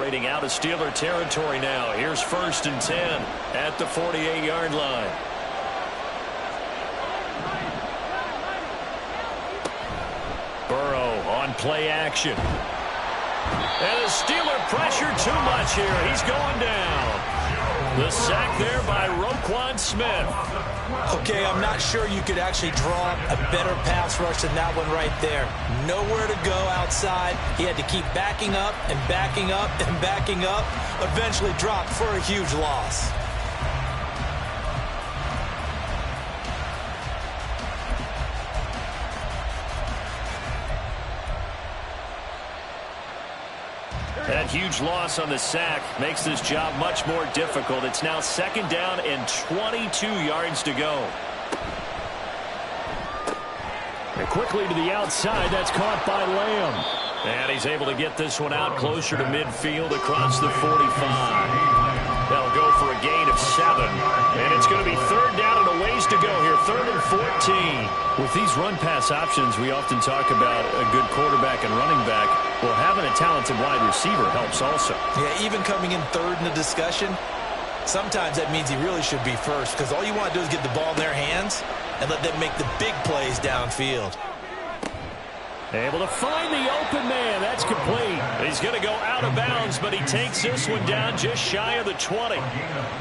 operating out of Steeler territory now. Here's 1st and 10 at the 48-yard line. Burrow on play action. And the Steeler pressure too much here. He's going down. The sack there by Roquan Smith. Okay, I'm not sure you could actually draw a better pass rush than that one right there. Nowhere to go outside. He had to keep backing up and backing up and backing up. Eventually dropped for a huge loss. That huge loss on the sack makes this job much more difficult. It's now 2nd down and 22 yards to go. And quickly to the outside. That's caught by Lamb. And he's able to get this one out closer to midfield across the 45. They'll go for a gain of 7. And it's going to be 3rd down and a ways to go here. 3rd and 14. With these run-pass options, we often talk about a good quarterback and running back. Well, having a talented wide receiver helps also. Yeah, even coming in 3rd in the discussion, sometimes that means he really should be 1st, because all you want to do is get the ball in their hands and let them make the big plays downfield. Able to find the open man. That's complete. He's going to go out of bounds, but he takes this one down just shy of the 20.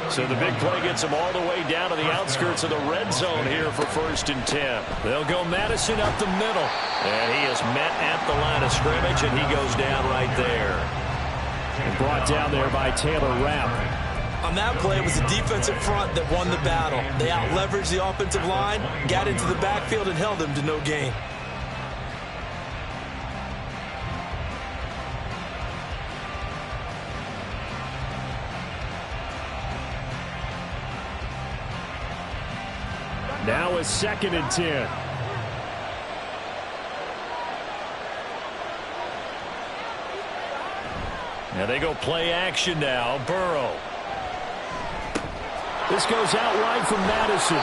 So the big play gets him all the way down to the outskirts of the red zone here for 1st and 10. They'll go Madison up the middle. And he is met at the line of scrimmage, and he goes down right there. And brought down there by Taylor Rapp. On that play, it was the defensive front that won the battle. They out-leveraged the offensive line, got into the backfield, and held them to no gain. Now a 2nd and 10. Now they go play action now. Burrow. This goes out wide from Madison.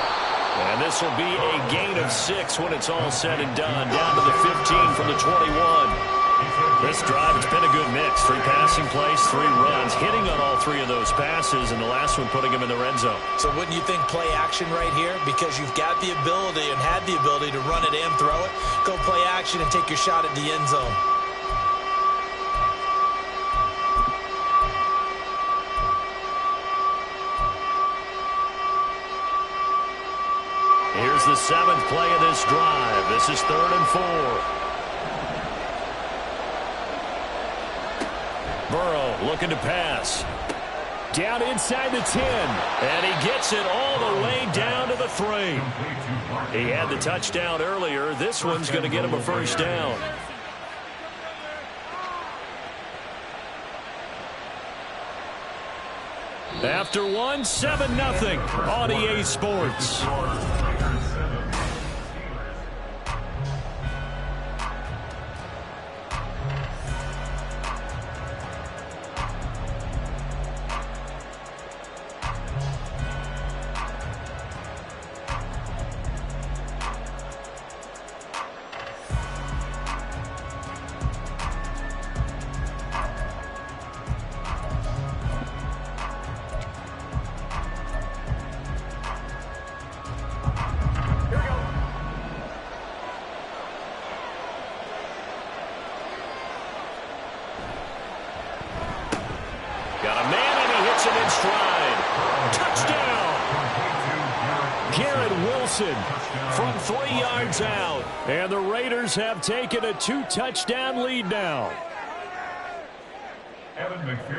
And this will be a gain of 6 when it's all said and done. Down to the 15 from the 21. This drive, it's been a good mix. 3 passing plays, 3 runs, hitting on all 3 of those passes, and the last one putting him in the red zone. So wouldn't you think play action right here? Because you've got the ability and had the ability to run it and throw it. Go play action and take your shot at the end zone. Here's the 7th play of this drive. This is 3rd and 4. Burrow looking to pass. Down inside the 10. And he gets it all the way down to the 3. He had the touchdown earlier. This one's going to get him a 1st down. After 1, 7-0 on EA Sports. Got a man, and he hits him in stride. Touchdown! Garrett Wilson from 3 yards out. And the Raiders have taken a 2-touchdown lead now.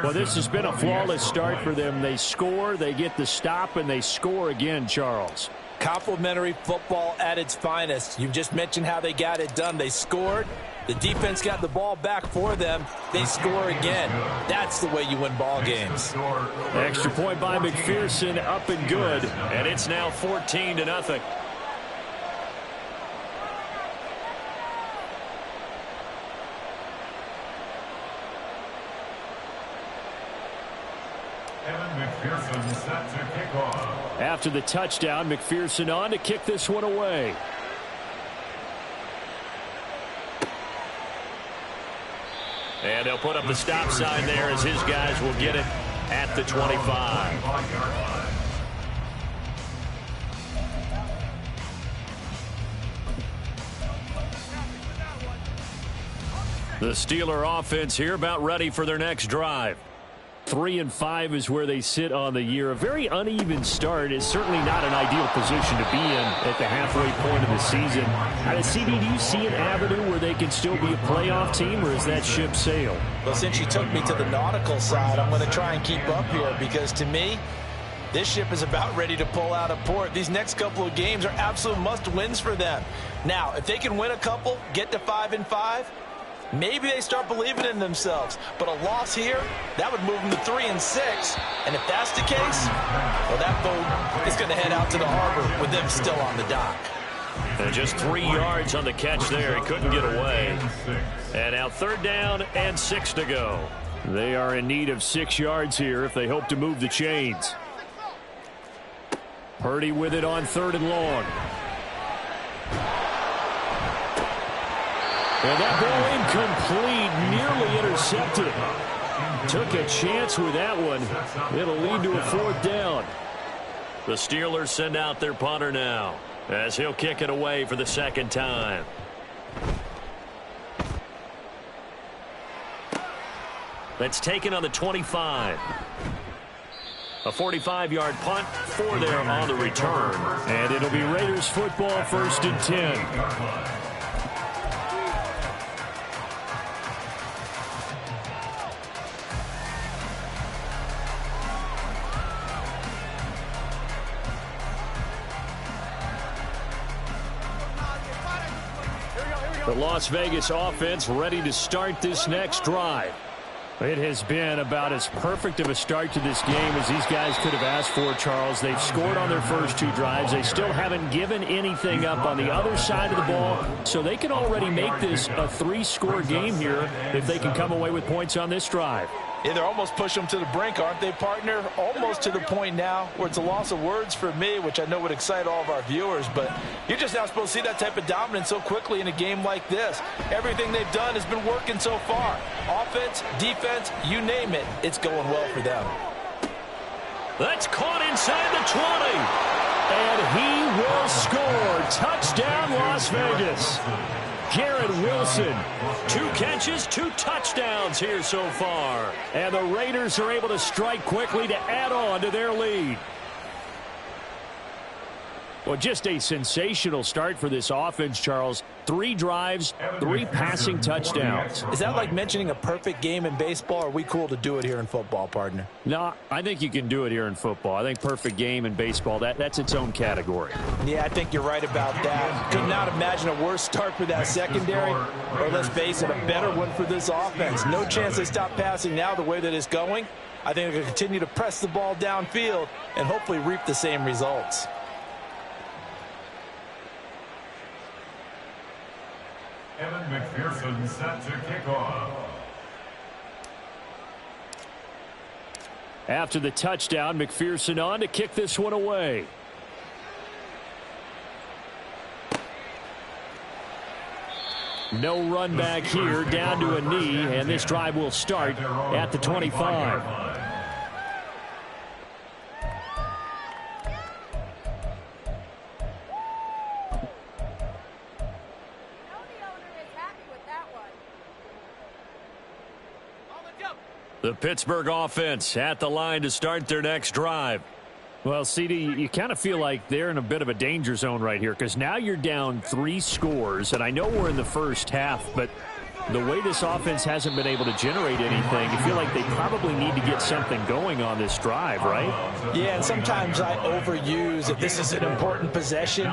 Well, this has been a flawless start for them. They score, they get the stop, and they score again, Charles. Complimentary football at its finest. You've just mentioned how they got it done. They scored. The defense got the ball back for them. They score again. That's the way you win ball games. Extra point by McPherson, up and good. And it's now 14-0. McPherson set to kick off. After the touchdown, McPherson on to kick this one away. And they'll put up the stop sign there as his guys will get it at the 25. The Steeler offense here about ready for their next drive. 3-5 is where they sit on the year. A very uneven start is certainly not an ideal position to be in at the halfway point of the season. CD, do you see an avenue where they can still be a playoff team, or is that ship sailed? Well, since you took me to the nautical side, I'm going to try and keep up here because to me, this ship is about ready to pull out of port. These next couple of games are absolute must-wins for them. Now, if they can win a couple, get to 5-5, maybe they start believing in themselves. But a loss here, that would move them to 3-6. And if that's the case, well, that boat is going to head out to the harbor with them still on the dock. And just 3 yards on the catch there. He couldn't get away. And now 3rd down and 6 to go. They are in need of 6 yards here if they hope to move the chains. Purdy with it on 3rd and long. And that ball incomplete, nearly intercepted. Took a chance with that one. It'll lead to a 4th down. The Steelers send out their punter now as he'll kick it away for the 2nd time. That's taken on the 25. A 45-yard punt, 4 there on the return. And it'll be Raiders football, 1st and 10. The Las Vegas offense ready to start this next drive. It has been about as perfect of a start to this game as these guys could have asked for, Charles. They've scored on their first 2 drives. They still haven't given anything up on the other side of the ball, so they can already make this a 3-score game here if they can come away with points on this drive. Yeah, they're almost pushing them to the brink, aren't they, partner? Almost to the point now where it's a loss of words for me, which I know would excite all of our viewers, but you're just not supposed to see that type of dominance so quickly in a game like this. Everything they've done has been working so far. Offense, defense, you name it, it's going well for them. That's caught inside the 20. And he will score. Touchdown, Las Vegas. Garrett Wilson, 2 catches, 2 touchdowns here so far. And the Raiders are able to strike quickly to add on to their lead. Well, just a sensational start for this offense, Charles. 3 drives, 3 passing touchdowns. Is that like mentioning a perfect game in baseball? Or are we cool to do it here in football, partner? No, I think you can do it here in football. I think perfect game in baseball, that's its own category. Yeah, I think you're right about that. Could not imagine a worse start for that secondary, or let's face it, a better one for this offense. No chance they stop passing now the way that it's going. I think they'll continue to press the ball downfield and hopefully reap the same results. Evan McPherson set to kick off. After the touchdown, McPherson on to kick this one away. No run back here, down to a knee, and this drive will start at the 25. The Pittsburgh offense at the line to start their next drive. Well, CD, you kind of feel like they're in a bit of a danger zone right here because now you're down 3 scores, and I know we're in the first half, but the way this offense hasn't been able to generate anything, you feel like they probably need to get something going on this drive, right? Yeah, and sometimes I overuse if this is an important possession,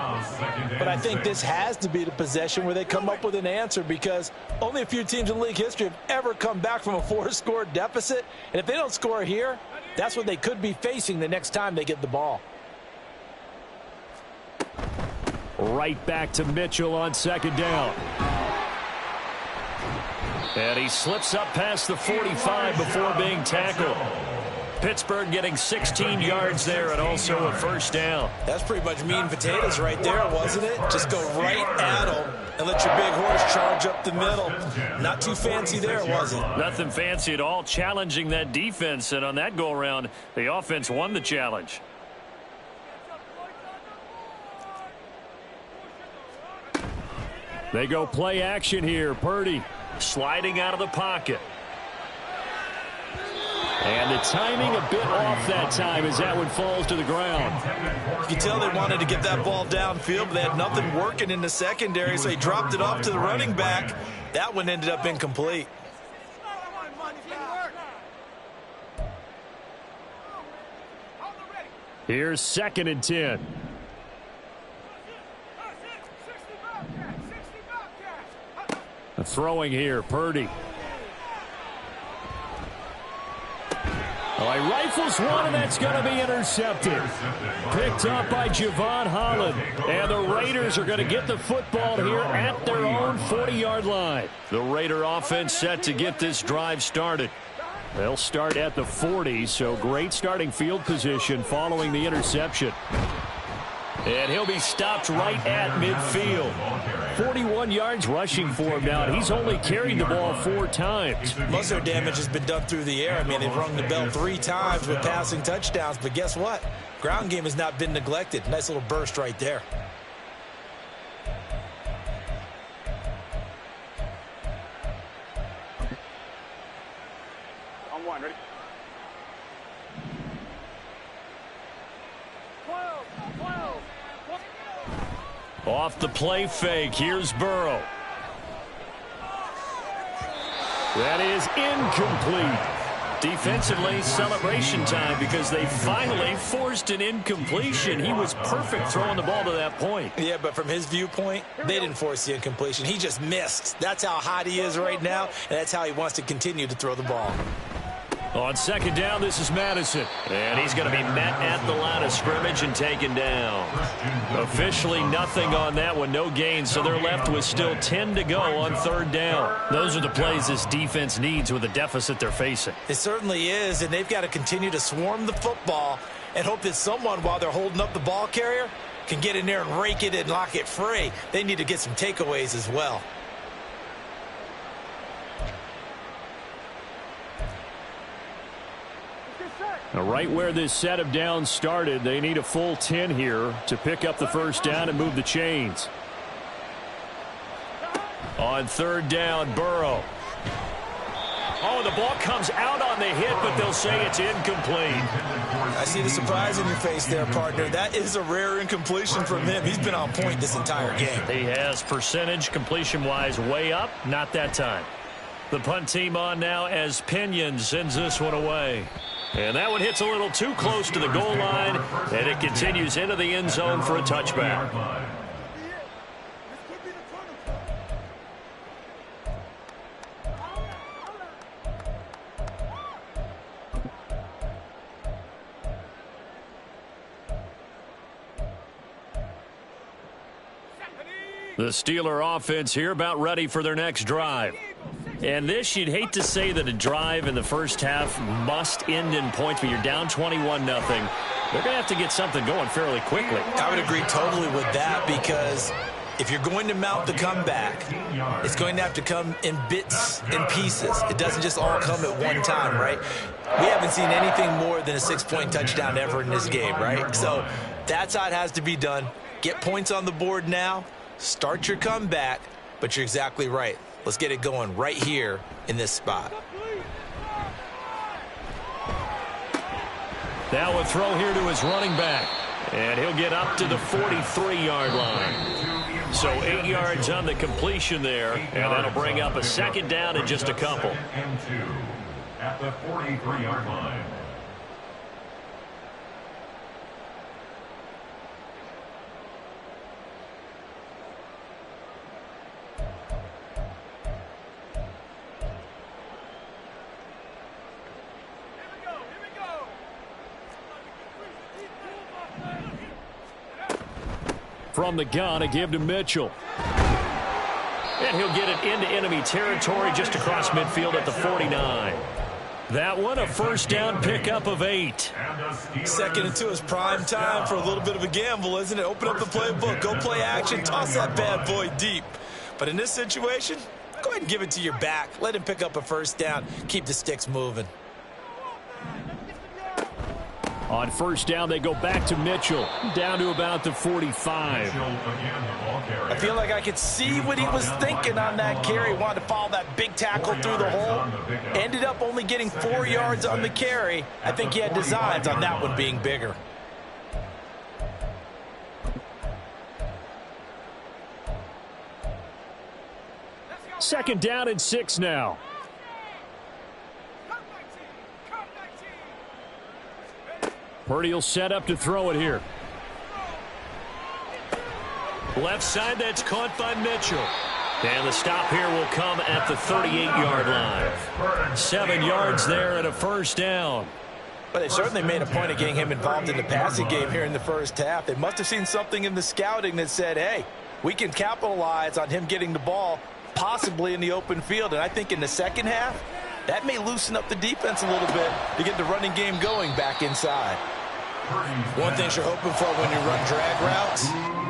but I think this has to be the possession where they come up with an answer because only a few teams in league history have ever come back from a 4-score deficit, and if they don't score here, that's what they could be facing the next time they get the ball. Right back to Mitchell on 2nd down. And he slips up past the 45 before being tackled. Pittsburgh getting 16 yards there and also a first down. That's pretty much meat and potatoes right there, wasn't it? Just go right at them and let your big horse charge up the middle. Not too fancy there, was it? Nothing fancy at all, challenging that defense, and on that go-around, the offense won the challenge. They go play action here. Purdy sliding out of the pocket. And the timing a bit off that time as that one falls to the ground. You can tell they wanted to get that ball downfield, but they had nothing working in the secondary, so he dropped it off to the running back. That one ended up incomplete. Here's 2nd and 10. Throwing here, Purdy. He rifles one, and that's going to be intercepted. Picked up by Javon Holland. And the Raiders are going to get the football here at their own 40-yard line. The Raider offense set to get this drive started. They'll start at the 40, so great starting field position following the interception. And he'll be stopped right at midfield. 41 yards rushing for him now. He's only carried the ball 4 times. Most of their damage has been done through the air. I mean, they've rung the bell 3 times with passing touchdowns. But guess what? Ground game has not been neglected. Nice little burst right there. On 1, ready? 12. Off the play fake, here's Burrow. That is incomplete. Defensively, celebration time because they finally forced an incompletion. He was perfect throwing the ball to that point. Yeah, but from his viewpoint, they didn't force the incompletion. He just missed. That's how hot he is right now, and that's how he wants to continue to throw the ball. On 2nd down, this is Madison. And he's going to be met at the line of scrimmage and taken down. Officially nothing on that one, no gain, so they're left with still 10 to go on 3rd down. Those are the plays this defense needs with the deficit they're facing. It certainly is, and they've got to continue to swarm the football and hope that someone, while they're holding up the ball carrier, can get in there and rake it and lock it free. They need to get some takeaways as well. Now, right where this set of downs started, they need a full 10 here to pick up the first down and move the chains. On 3rd down, Burrow. Oh, the ball comes out on the hit, but they'll say it's incomplete. I see the surprise in your face there, partner. That is a rare incompletion from him. He's been on point this entire game. He has percentage completion-wise way up, not that time. The punt team on now as Pinion sends this one away. And that one hits a little too close to the goal line, and it continues into the end zone for a touchback. The Steeler offense here about ready for their next drive. And this, you'd hate to say that a drive in the first half must end in points, but you're down 21-0. They're going to have to get something going fairly quickly. I would agree totally with that, because if you're going to mount the comeback, it's going to have to come in bits and pieces. It doesn't just all come at one time, right? We haven't seen anything more than a 6-point touchdown ever in this game, right? So that's how it has to be done. Get points on the board now, start your comeback, but you're exactly right. Let's get it going right here in this spot. Now a throw here to his running back. And he'll get up to the 43-yard line. So 8 yards on the completion there. And that'll bring up a 2nd down in just a couple. At the 43-yard line. From the gun, a give to Mitchell. And he'll get it into enemy territory just across midfield at the 49. That one, a first down pickup of 8. Second and 2 is prime time for a little bit of a gamble, isn't it? Open up the playbook, go play action, toss that bad boy deep. But in this situation, go ahead and give it to your back. Let him pick up a first down. Keep the sticks moving. On first down, they go back to Mitchell, down to about the 45. I feel like I could see what he was thinking on that carry. Wanted to follow that big tackle through the hole. Ended up only getting 4 yards on the carry. I think he had designs on that one being bigger. Second down and 6 now. Purdy will set up to throw it here. Left side, that's caught by Mitchell. And the stop here will come at the 38-yard line. 7 yards there and a first down. But they certainly made a point of getting him involved in the passing game here in the first half. They must have seen something in the scouting that said, hey, we can capitalize on him getting the ball possibly in the open field. And I think in the second half, that may loosen up the defense a little bit to get the running game going back inside. One thing you're hoping for when you run drag routes,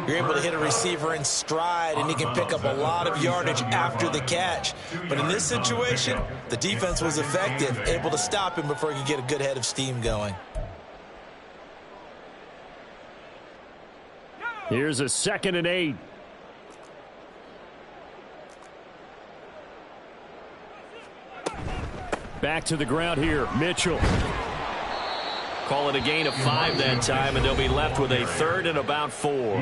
you're able to hit a receiver in stride and he can pick up a lot of yardage after the catch. But in this situation, the defense was effective, able to stop him before he could get a good head of steam going. Here's a 2nd and 8. Back to the ground here, Mitchell. Call it a gain of 5 that time, and they'll be left with a 3rd and about 4.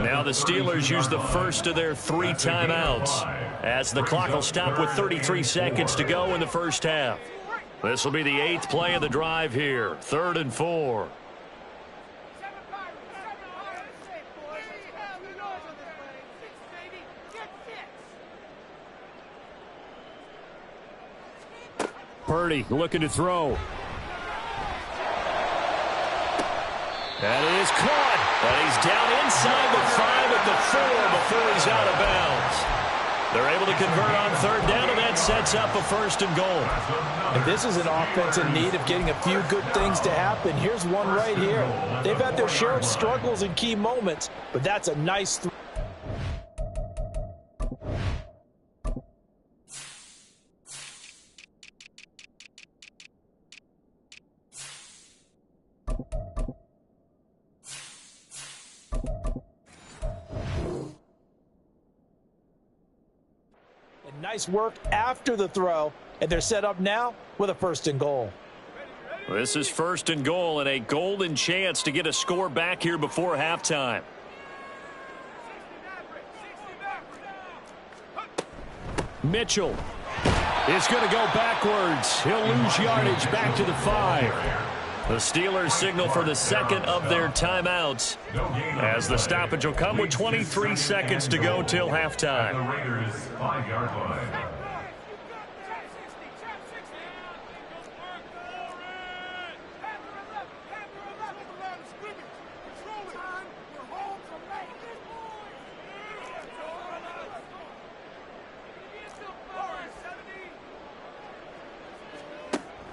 Now the Steelers use the first of their 3 timeouts as the clock will stop with 33 seconds to go in the first half. This will be the 8th play of the drive here, 3rd and 4. Purdy looking to throw. That is caught. And he's down inside the 5 at the 4 before he's out of bounds. They're able to convert on 3rd down, and that sets up a 1st and goal. And this is an offense in need of getting a few good things to happen. Here's one right here. They've had their share of struggles in key moments, but that's a nice throw. Nice work after the throw, and they're set up now with a 1st and goal. This is 1st and goal and a golden chance to get a score back here before halftime. Mitchell is going to go backwards. He'll lose yardage back to the 5. The Steelers signal for the 2nd of their timeouts as the stoppage will come with 23 seconds to go till halftime. The Raiders' 5-yard line.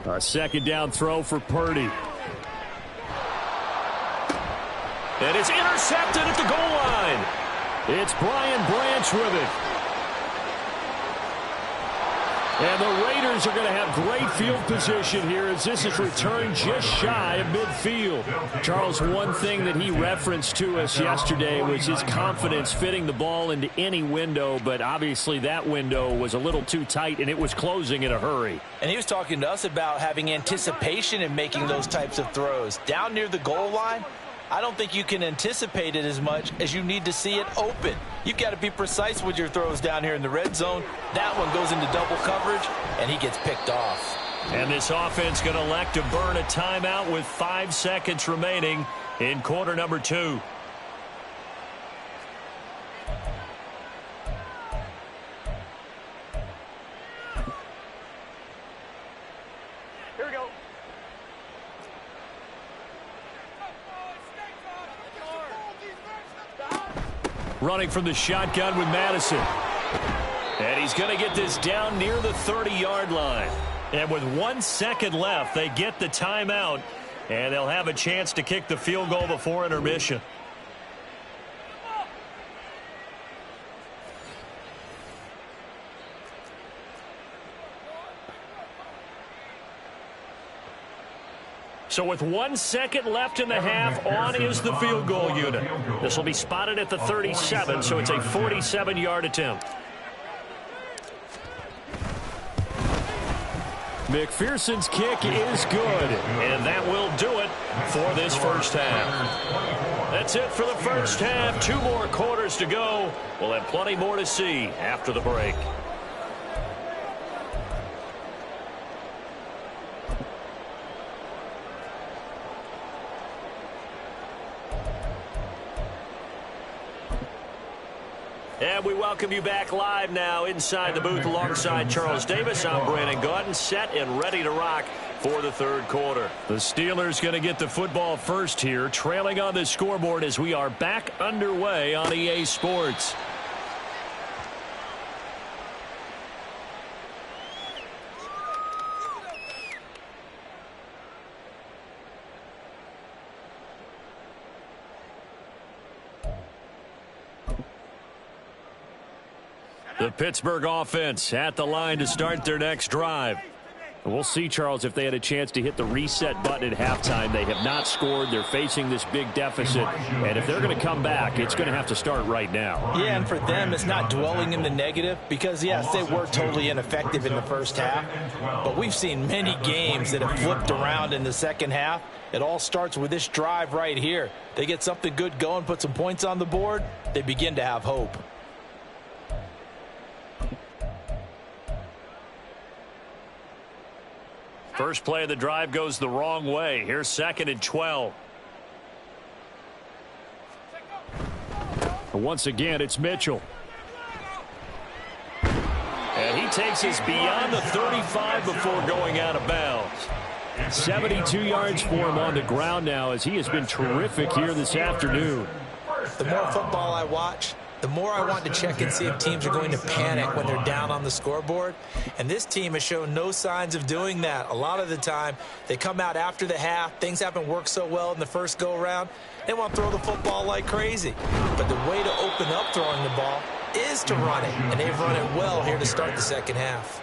A 2nd down throw for Purdy. And it's intercepted at the goal line. It's Brian Branch with it. And the Raiders are going to have great field position here as this is returned just shy of midfield. Charles, one thing that he referenced to us yesterday was his confidence fitting the ball into any window, but obviously that window was a little too tight and it was closing in a hurry. And he was talking to us about having anticipation in making those types of throws. Down near the goal line, I don't think you can anticipate it as much as you need to see it open. You've got to be precise with your throws down here in the red zone. That one goes into double coverage, and he gets picked off. And this offense going to elect to burn a timeout with 5 seconds remaining in quarter number 2. Here we go. Running from the shotgun with Madison. And he's going to get this down near the 30-yard line. And with 1 second left, they get the timeout, and they'll have a chance to kick the field goal before intermission. So with 1 second left in the half, on is the field goal unit. This will be spotted at the 37, so it's a 47-yard attempt. McPherson's kick is good, and that will do it for this first half. That's it for the first half. 2 more quarters to go. We'll have plenty more to see after the break. And we welcome you back live now inside the booth alongside Charles Davis. I'm Brandon Gaudin, set and ready to rock for the third quarter. The Steelers going to get the football first here, trailing on the scoreboard as we are back underway on EA Sports. The Pittsburgh offense at the line to start their next drive. We'll see, Charles, if they had a chance to hit the reset button at halftime. They have not scored. They're facing this big deficit. And if they're going to come back, it's going to have to start right now. Yeah, and for them, it's not dwelling in the negative because, yes, they were totally ineffective in the first half. But we've seen many games that have flipped around in the second half. It all starts with this drive right here. They get something good going, put some points on the board, they begin to have hope. First play of the drive goes the wrong way. Here's 2nd and 12. Once again, it's Mitchell. And he takes us beyond the 35 before going out of bounds. 72 yards for him on the ground now as he has been terrific here this afternoon. The more football I watch, the more I want to check and see if teams are going to panic when they're down on the scoreboard. And this team has shown no signs of doing that. A lot of the time, they come out after the half. Things haven't worked so well in the first go-around. They want to throw the football like crazy. But the way to open up throwing the ball is to run it. And they've run it well here to start the second half.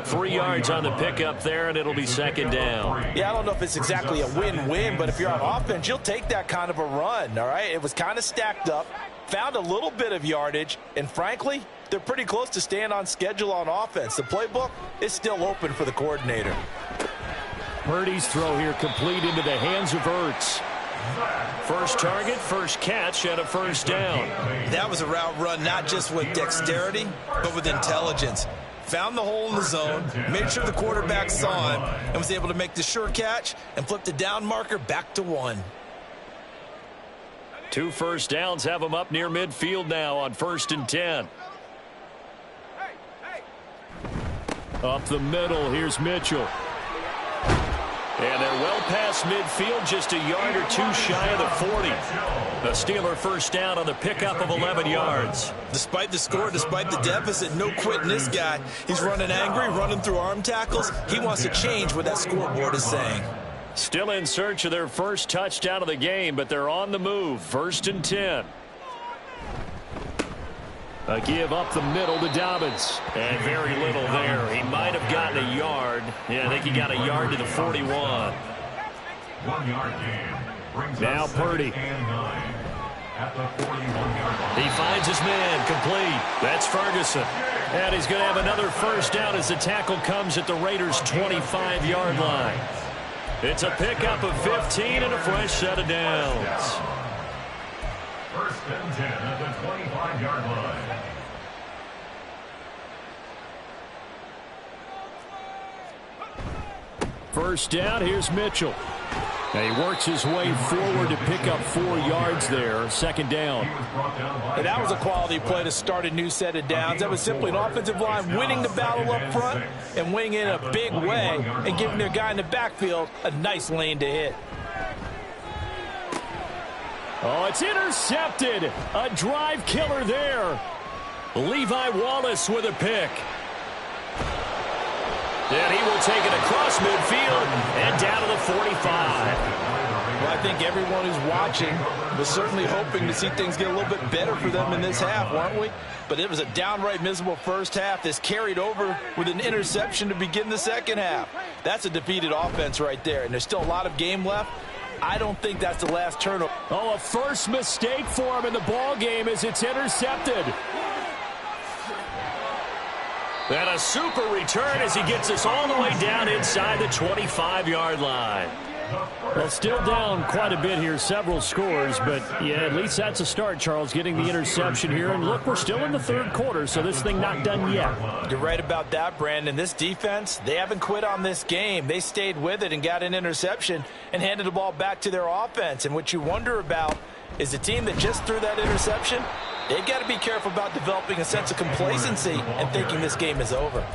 3 yards on the pickup there, and it'll be 2nd down. Yeah, I don't know if it's exactly a win-win, but if you're on offense, you'll take that kind of a run, all right? It was kind of stacked up, found a little bit of yardage, and frankly, they're pretty close to staying on schedule on offense. The playbook is still open for the coordinator. Purdy's throw here complete into the hands of Ertz. First target, first catch, and a first down. That was a route run not just with dexterity, but with intelligence. Found the hole in the zone, made sure the quarterback saw him, and was able to make the sure catch and flip the down marker back to 1. 2 first downs have them up near midfield now on 1st and 10. Up the middle, here's Mitchell. And they're well past midfield, just a yard or 2 shy of the 40. The Steeler first down on the pickup of 11 yards. Despite the score, despite the deficit, no quitting this guy. He's running angry, running through arm tackles. He wants to change what that scoreboard is saying. Still in search of their first touchdown of the game, but they're on the move. 1st and 10. A give up the middle to Dobbins. And very little there. He might have gotten a yard. Yeah, I think he got a yard to the 41. 1 yard gain. Now Purdy. He finds his man complete. That's Ferguson. And he's going to have another first down as the tackle comes at the Raiders' 25-yard line. It's a pickup of 15 and a fresh set of downs. 1st and 10 at the 25-yard line. First down, here's Mitchell. And he works his way forward to pick up 4 yards there. 2nd down. And that was a quality play to start a new set of downs. That was simply an offensive line winning the battle up front and winning in a big way and giving their guy in the backfield a nice lane to hit. Oh, it's intercepted. A drive killer there. Levi Wallace with a pick. And he will take it across midfield and down to the 45. Well, I think everyone who's watching was certainly hoping to see things get a little bit better for them in this half, weren't we? But it was a downright miserable first half. This carried over with an interception to begin the second half. That's a defeated offense right there, and there's still a lot of game left. I don't think that's the last turnover. Oh, a first mistake for him in the ball game as it's intercepted. And a super return as he gets us all the way down inside the 25-yard line. Well, still down quite a bit here, several scores, but yeah, at least that's a start, Charles, getting the interception here. And look, we're still in the third quarter, so this thing not done yet. You're right about that, Brandon. This defense, they haven't quit on this game. They stayed with it and got an interception and handed the ball back to their offense. And what you wonder about is the team that just threw that interception, they've got to be careful about developing a sense of complacency and thinking this game is over.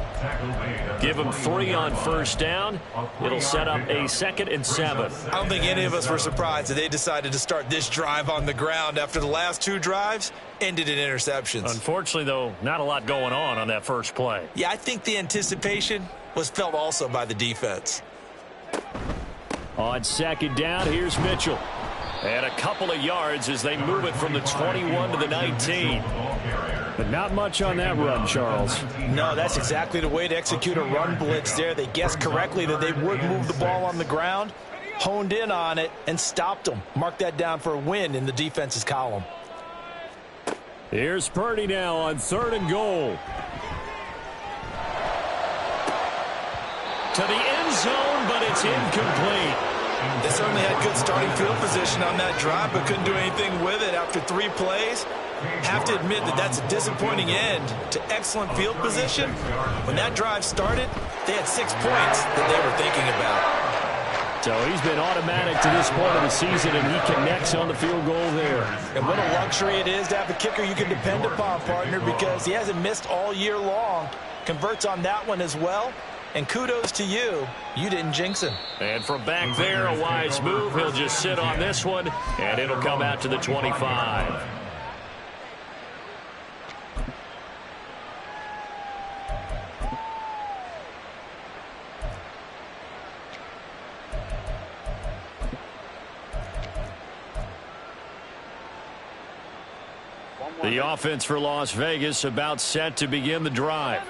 Give them 3 on first down. It'll set up a 2nd and 7. I don't think any of us were surprised that they decided to start this drive on the ground after the last 2 drives ended in interceptions. Unfortunately, though, not a lot going on that first play. Yeah, I think the anticipation was felt also by the defense. On 2nd down, here's Mitchell. And a couple of yards as they move it from the 21 to the 19. But not much on that run, Charles. No, that's exactly the way to execute a run blitz there. They guessed correctly that they would move the ball on the ground, honed in on it, and stopped them. Mark that down for a win in the defense's column. Here's Purdy now on 3rd and goal. To the end zone, but it's incomplete. They certainly had good starting field position on that drive, but couldn't do anything with it after 3 plays. Have to admit that that's a disappointing end to excellent field position. When that drive started, they had 6 points that they were thinking about. So he's been automatic to this point of the season, and he connects on the field goal there. And what a luxury it is to have a kicker you can depend upon, partner, because he hasn't missed all year long. Converts on that one as well. And kudos to you. You didn't jinx him. And from back there, a wise move. He'll just sit on this one, and it'll come out to the 25. The offense for Las Vegas about set to begin the drive.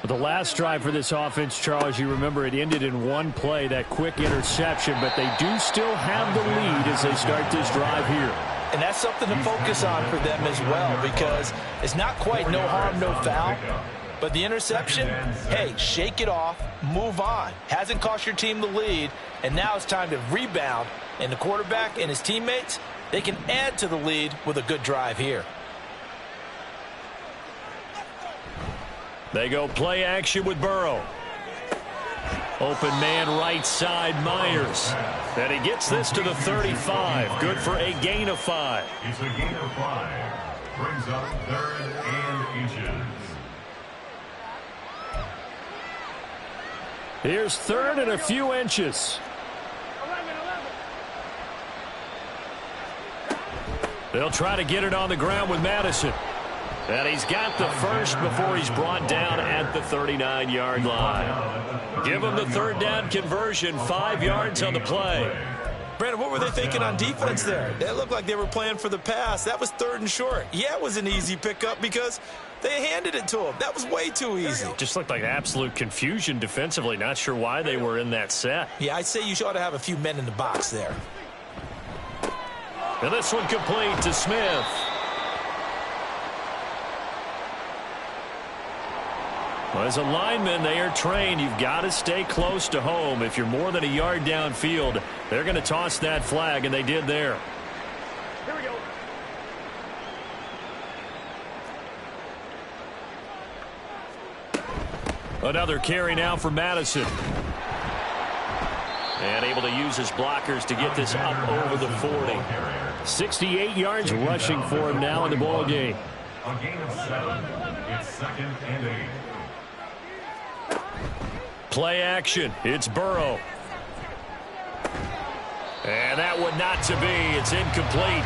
The last drive for this offense, Charles, you remember it ended in 1 play, that quick interception, but they do still have the lead as they start this drive here. And that's something to focus on for them as well, because it's not quite no harm, no foul. But the interception, hey, shake it off, move on. Hasn't cost your team the lead, and now it's time to rebound. And the quarterback and his teammates, they can add to the lead with a good drive here. They go play action with Burrow. Open man right side, Myers. And he gets this to the 35. Good for a gain of 5. It's a gain of 5. Brings up 3rd and inches. Here's 3rd and a few inches. They'll try to get it on the ground with Madison. And he's got the first before he's brought down at the 39-yard line. Give him the 3rd down conversion, 5 yards on the play. Brandon, what were they thinking on defense there? They looked like they were playing for the pass. That was 3rd and short. Yeah, it was an easy pickup because they handed it to him. That was way too easy. Just looked like absolute confusion defensively. Not sure why they were in that set. Yeah, I'd say you ought to have a few men in the box there. And this one complete to Smith. Well, as a lineman, they are trained. You've got to stay close to home. If you're more than a yard downfield, they're going to toss that flag, and they did there. Here we go. Another carry now for Madison. And able to use his blockers to get this up over the 40. 68 yards rushing for him now in the ball game. A gain of 7. It's 2nd and 8. Play action. It's Burrow. And that one not to be. It's incomplete.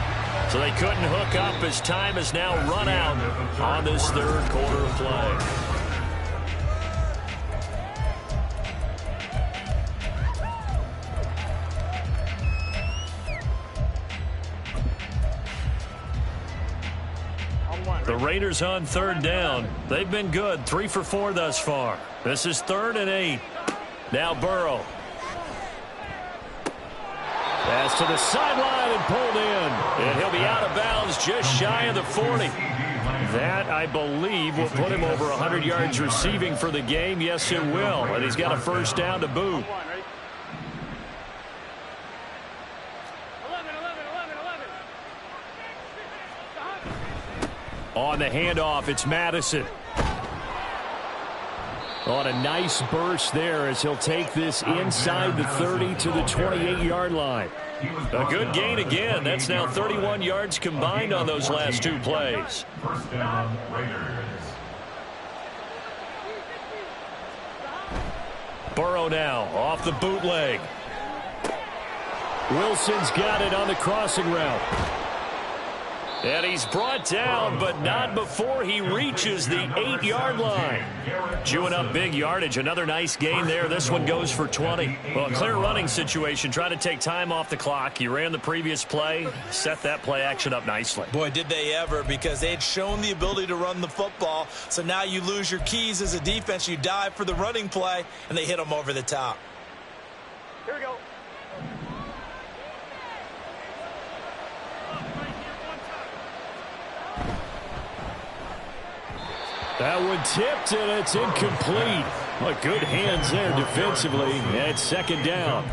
So they couldn't hook up as time has now run out on this 3rd quarter of play. The Raiders on third down. They've been good, 3 for 4 thus far. This is 3rd and 8. Now Burrow. Pass to the sideline and pulled in. And he'll be out of bounds just shy of the 40. That, I believe, will put him over 100 yards receiving for the game. Yes, it will. And he's got a first down to boot. On the handoff, it's Madison. On a nice burst there as he'll take this inside the 30 to the 28-yard line. A good gain again. That's now 31 yards combined on those last 2 plays. First down, Raiders. Burrow now off the bootleg. Wilson's got it on the crossing route. And he's brought down, but not before he reaches the 8-yard line. Chewing up big yardage. Another nice gain there. This one goes for 20. Well, a clear running situation. Try to take time off the clock. You ran the previous play. Set that play action up nicely. Boy, did they ever, because they had shown the ability to run the football. So now you lose your keys as a defense. You dive for the running play, and they hit them over the top. Here we go. That one tipped, and it's incomplete. Well, good hands there defensively. And 2nd down.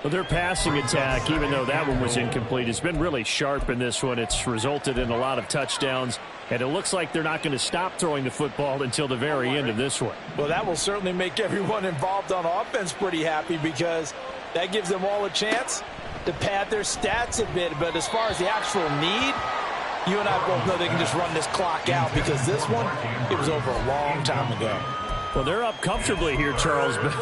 Well, their passing attack, even though that one was incomplete, has been really sharp in this one. It's resulted in a lot of touchdowns, and it looks like they're not going to stop throwing the football until the very end of this one. Well, that will certainly make everyone involved on offense pretty happy, because that gives them all a chance to pad their stats a bit. But as far as the actual need, you and I both know they can just run this clock out, because this one, it was over a long time ago. Well, they're up comfortably here, Charles, but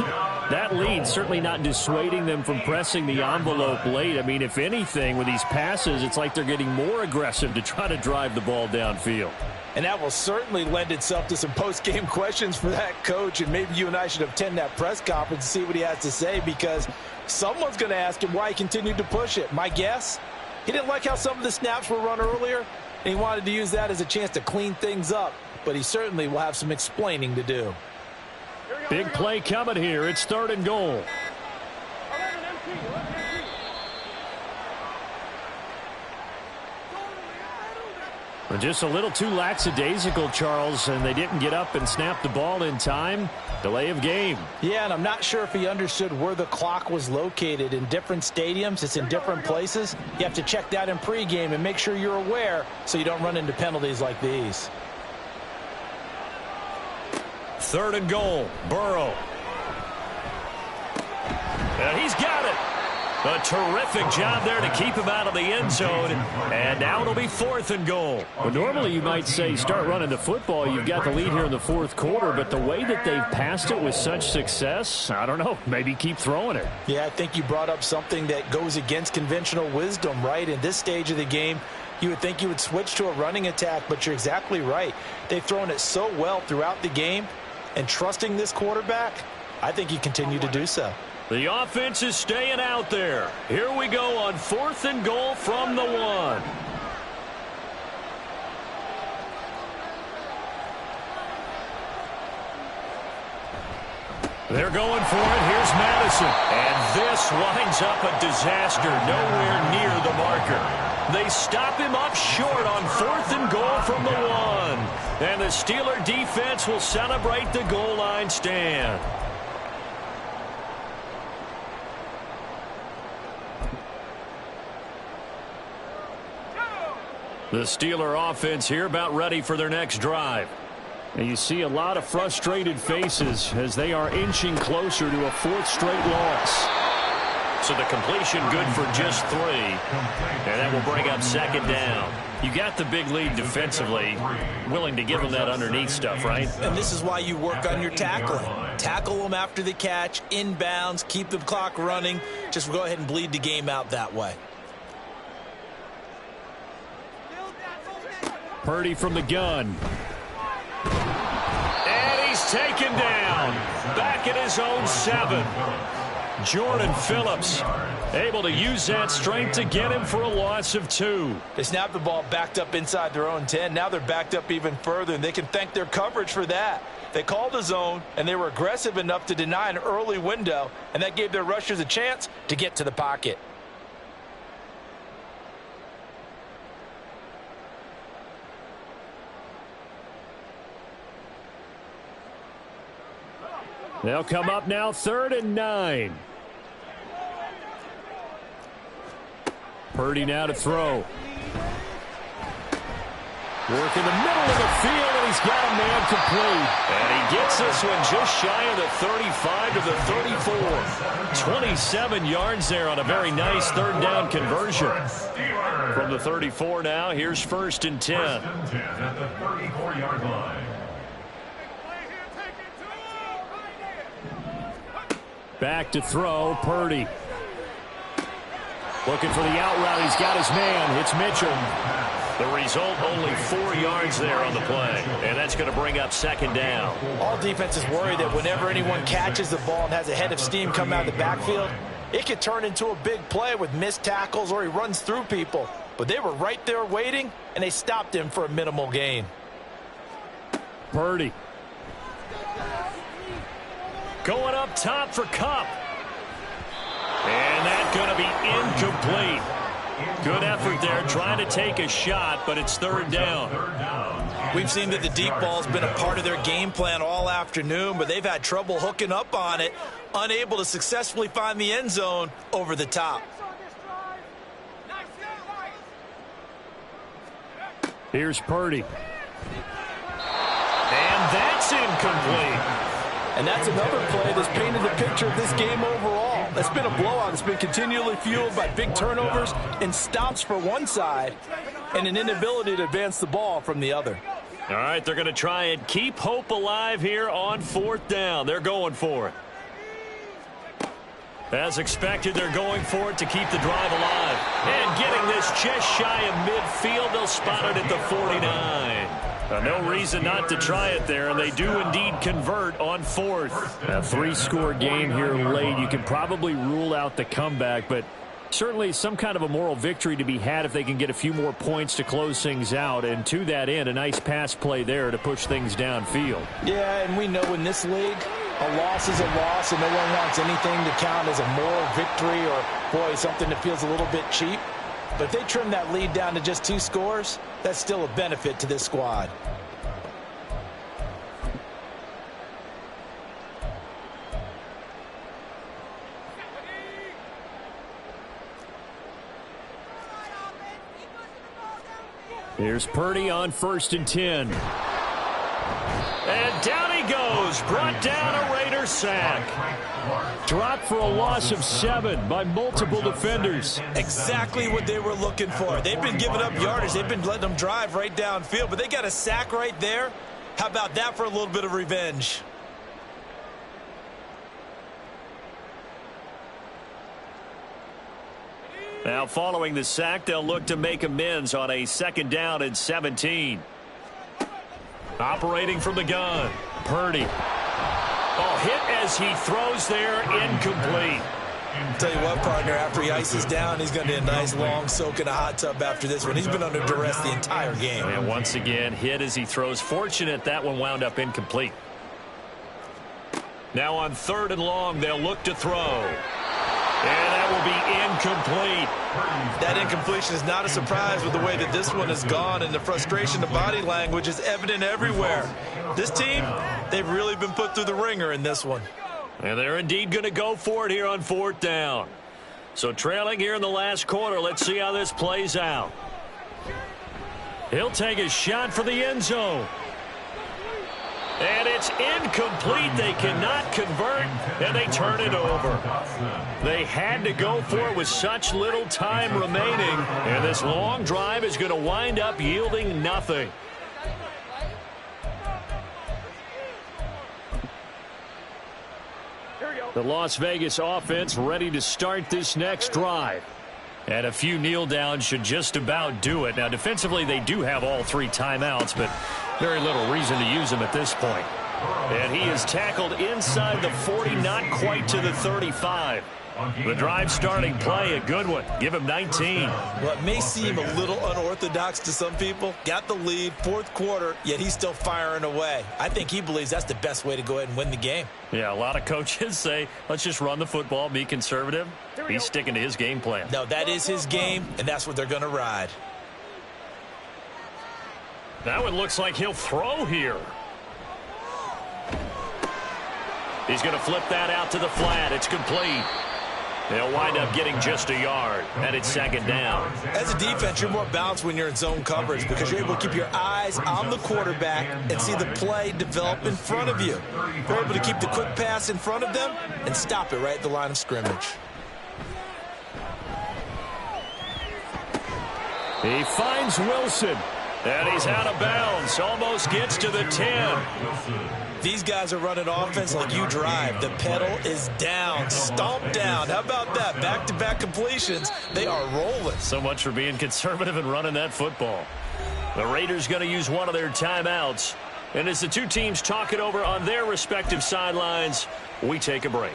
that lead certainly not dissuading them from pressing the envelope late. I mean, if anything, with these passes, it's like they're getting more aggressive to try to drive the ball downfield. And that will certainly lend itself to some post-game questions for that coach, and maybe you and I should attend that press conference and see what he has to say, because someone's going to ask him why he continued to push it. My guess? He didn't like how some of the snaps were run earlier, and he wanted to use that as a chance to clean things up. But he certainly will have some explaining to do. Big play coming here. It's 3rd and goal. Just a little too lackadaisical, Charles, and they didn't get up and snap the ball in time. Delay of game. Yeah, and I'm not sure if he understood where the clock was located. In different stadiums, it's in different places. You have to check that in pregame and make sure you're aware so you don't run into penalties like these. 3rd and goal. Burrow. And he's got it. A terrific job there to keep him out of the end zone. And now it'll be 4th and goal. Well, normally you might say start running the football. You've got the lead here in the 4th quarter. But the way that they've passed it with such success, I don't know, maybe keep throwing it. Yeah, I think you brought up something that goes against conventional wisdom, right? In this stage of the game, you would think you would switch to a running attack, but you're exactly right. They've thrown it so well throughout the game, and trusting this quarterback, I think you continue to do so. The offense is staying out there. Here we go on 4th and goal from the 1. They're going for it. Here's Madison. And this winds up a disaster. Nowhere near the marker. They stop him up short on 4th and goal from the 1. And the Steeler defense will celebrate the goal line stand. The Steeler offense here about ready for their next drive. And you see a lot of frustrated faces as they are inching closer to a 4th straight loss. So the completion good for just 3. And that will bring up 2nd down. You got the big lead defensively. Willing to give them that underneath stuff, right? And this is why you work on your tackling. Tackle them after the catch, inbounds, keep the clock running. Just go ahead and bleed the game out that way. Purdy from the gun. And he's taken down. Back at his own 7. Jordan Phillips able to use that strength to get him for a loss of 2. They snapped the ball backed up inside their own 10. Now they're backed up even further, and they can thank their coverage for that. They called the zone, and they were aggressive enough to deny an early window, and that gave their rushers a chance to get to the pocket. They'll come up now 3rd and 9. Purdy now to throw. Work in the middle of the field, and he's got a man complete. And he gets this one just shy of the 35 to the 34. 27 yards there on a very nice 3rd down conversion. From the 34 now, here's 1st and 10. 1st and 10 at the 34-yard line. Back to throw, Purdy. Looking for the out route. He's got his man. It's Mitchell. The result, only 4 yards there on the play. And that's going to bring up 2nd down. All defenses worry that whenever anyone catches the ball and has a head of steam come out of the backfield, it could turn into a big play with missed tackles or he runs through people. But they were right there waiting, and they stopped him for a minimal gain. Purdy. Going up top for Kupp. And that's going to be incomplete. Good effort there trying to take a shot, but it's 3rd down. We've seen that the deep ball's been a part of their game plan all afternoon, but they've had trouble hooking up on it, unable to successfully find the end zone over the top. Here's Purdy. And that's incomplete. And that's another play that's painted the picture of this game overall. It's been a blowout. It's been continually fueled by big turnovers and stops for one side and an inability to advance the ball from the other. All right, they're going to try and keep hope alive here on 4th down. They're going for it. As expected, they're going for it to keep the drive alive. And getting this just shy of midfield, they'll spot it at the 49. No reason not to try it there, and they do indeed convert on 4th. A 3-score game here late. You can probably rule out the comeback, but certainly some kind of a moral victory to be had if they can get a few more points to close things out. And to that end, a nice pass play there to push things downfield. Yeah, and we know in this league, a loss is a loss, and no one wants anything to count as a moral victory or, boy, something that feels a little bit cheap. But if they trim that lead down to just 2 scores, that's still a benefit to this squad. Here's Purdy on 1st and 10. And down he goes. Brought down a Raider sack. Dropped for a loss of 7 by multiple defenders. Exactly what they were looking for. They've been giving up yardage. They've been letting them drive right downfield, but they got a sack right there. How about that for a little bit of revenge? Now following the sack, they'll look to make amends on a 2nd down and 17. Operating from the gun, Purdy. Oh, hit as he throws there, incomplete. Tell you what, partner, after he ices down, he's going to be a nice long soak in a hot tub after this one. He's been under duress the entire game. And once again, hit as he throws. Fortunate that one wound up incomplete. Now on 3rd and long, they'll look to throw. And that will be incomplete. That incompletion is not a surprise with the way that this one has gone, and the frustration, the body language is evident everywhere. This team, they've really been put through the ringer in this one. And they're indeed going to go for it here on 4th down. So trailing here in the last quarter, let's see how this plays out. He'll take a shot for the end zone. And it's incomplete. They cannot convert, and they turn it over. They had to go for it with such little time remaining, and this long drive is going to wind up yielding nothing. The Las Vegas offense ready to start this next drive. And a few kneel downs should just about do it. Now, defensively, they do have all 3 timeouts, but very little reason to use them at this point. And he is tackled inside the 40, not quite to the 35. The drive starting play, a good one. Give him 19. Well, it may seem a little unorthodox to some people. Got the lead, fourth quarter, yet he's still firing away. I think he believes that's the best way to go ahead and win the game. Yeah, a lot of coaches say, let's just run the football, be conservative. He's sticking to his game plan. No, that is his game, and that's what they're going to ride. That one looks like he'll throw here. He's going to flip that out to the flat. It's complete. They'll wind up getting just a yard, and it's second down. As a defense, you're more balanced when you're in zone coverage because you're able to keep your eyes on the quarterback and see the play develop in front of you. You're able to keep the quick pass in front of them and stop it right at the line of scrimmage. He finds Wilson, and he's out of bounds. Almost gets to the 10. These guys are running offense like you drive. The pedal is down, stomp down. How about that? Back-to-back completions. They are rolling. So much for being conservative and running that football. The Raiders going to use one of their timeouts. And as the two teams talk it over on their respective sidelines, we take a break.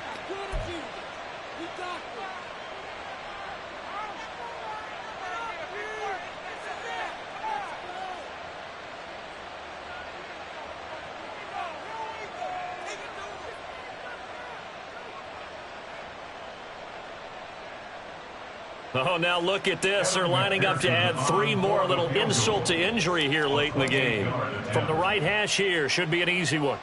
Oh, now look at this. They're lining up to add three more. A little insult to injury here late in the game. From the right hash here, should be an easy one.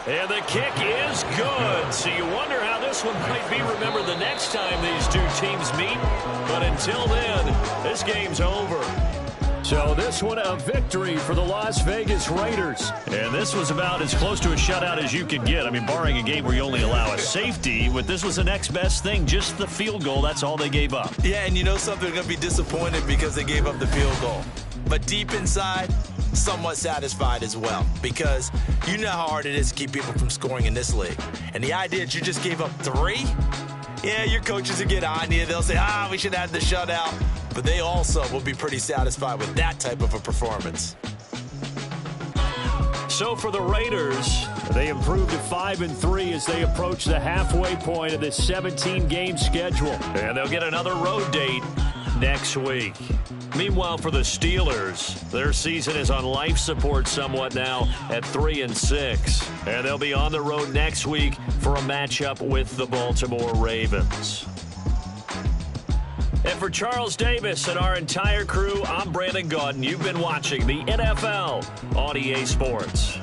And the kick is good. So you wonder how this one might be remembered the next time these two teams meet. But until then, this game's over. So this one a victory for the Las Vegas Raiders. And this was about as close to a shutout as you could get. I mean, barring a game where you only allow a safety, but this was the next best thing, just the field goal. That's all they gave up. Yeah, and you know something, they're going to be disappointed because they gave up the field goal. But deep inside, somewhat satisfied as well because you know how hard it is to keep people from scoring in this league. And the idea that you just gave up 3, yeah, your coaches will get on you. They'll say, we should have the shutout. But they also will be pretty satisfied with that type of a performance. So for the Raiders, they improved to 5-3 as they approach the halfway point of this 17-game schedule. And they'll get another road date next week. Meanwhile, for the Steelers, their season is on life support somewhat now at 3-6. And they'll be on the road next week for a matchup with the Baltimore Ravens. And for Charles Davis and our entire crew, I'm Brandon Gaudin. You've been watching the NFL on EA Sports.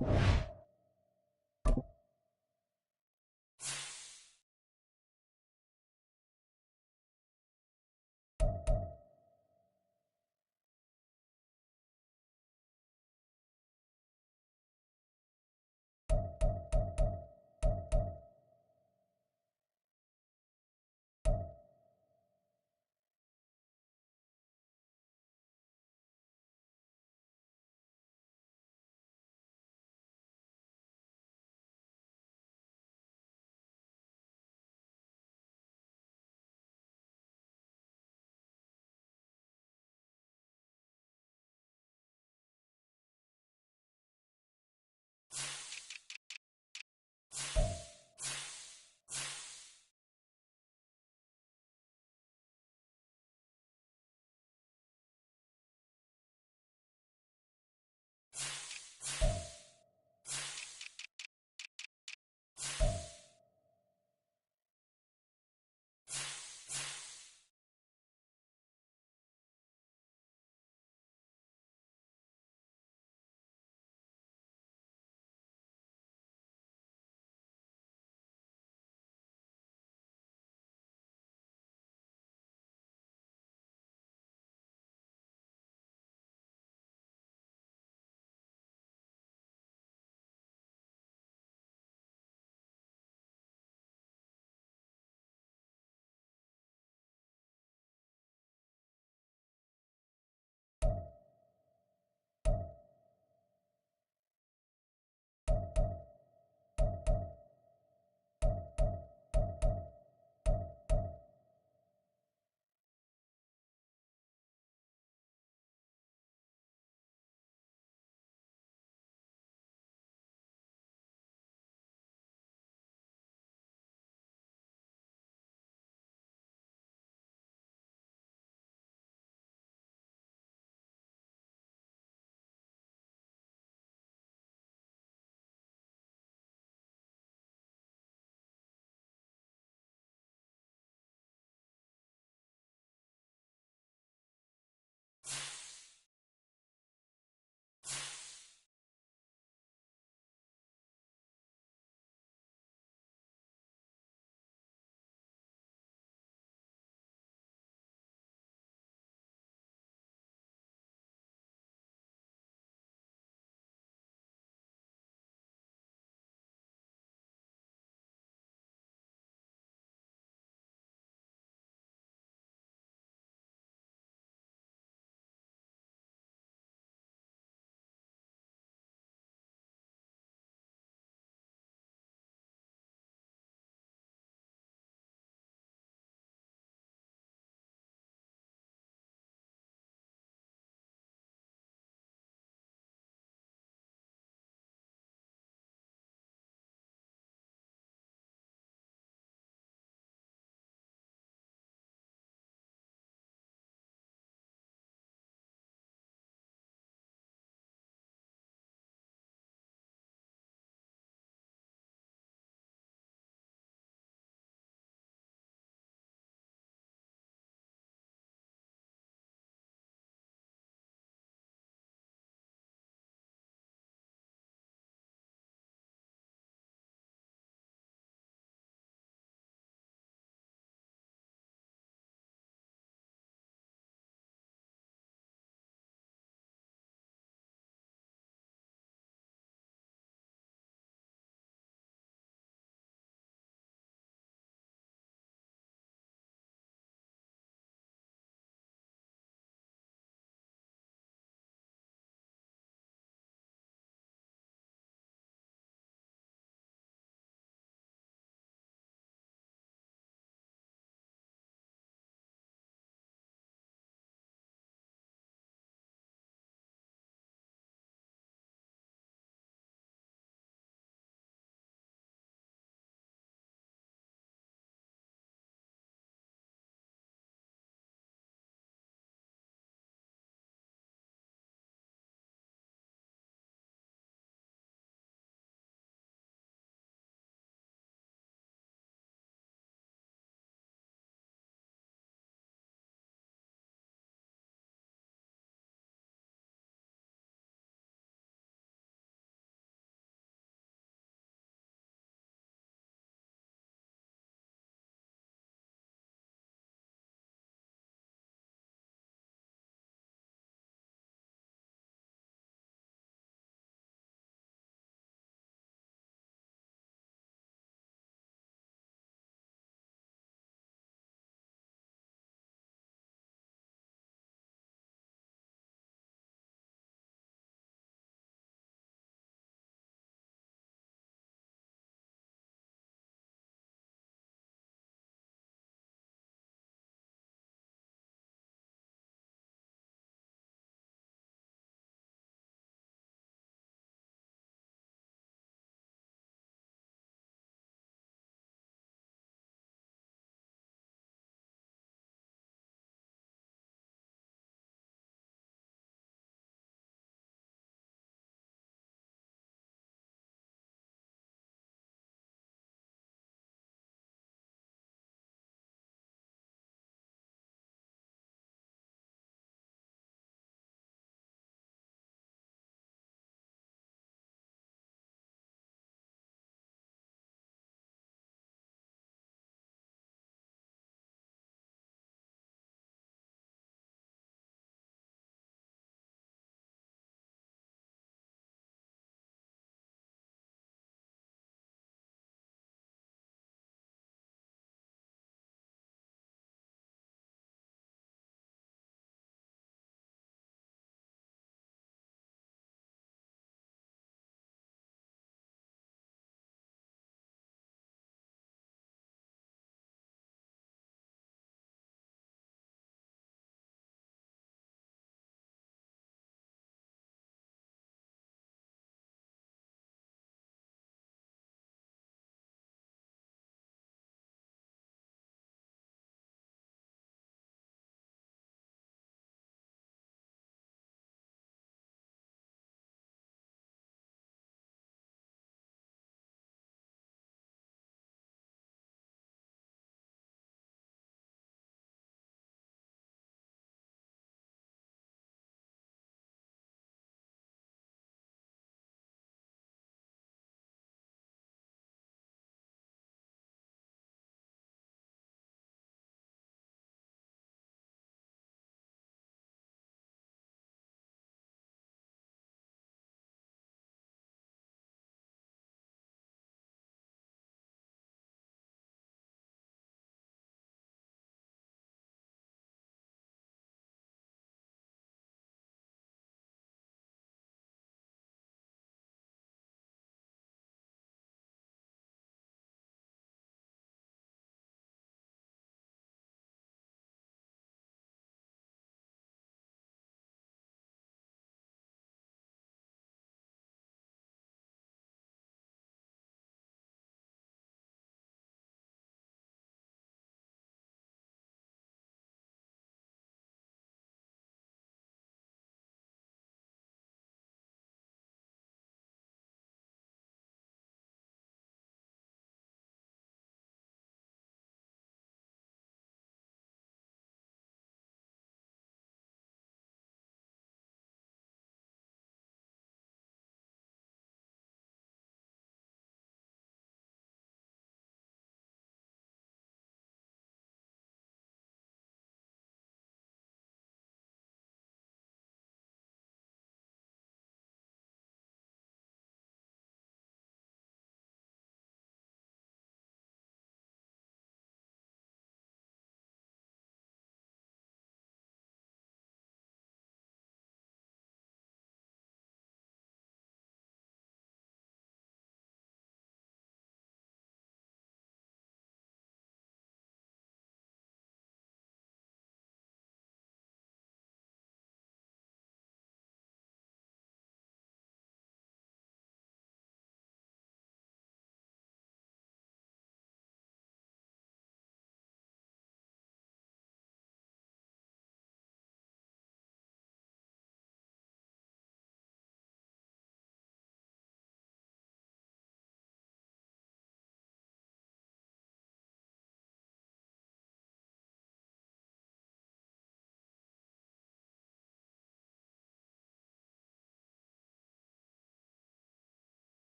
Bye.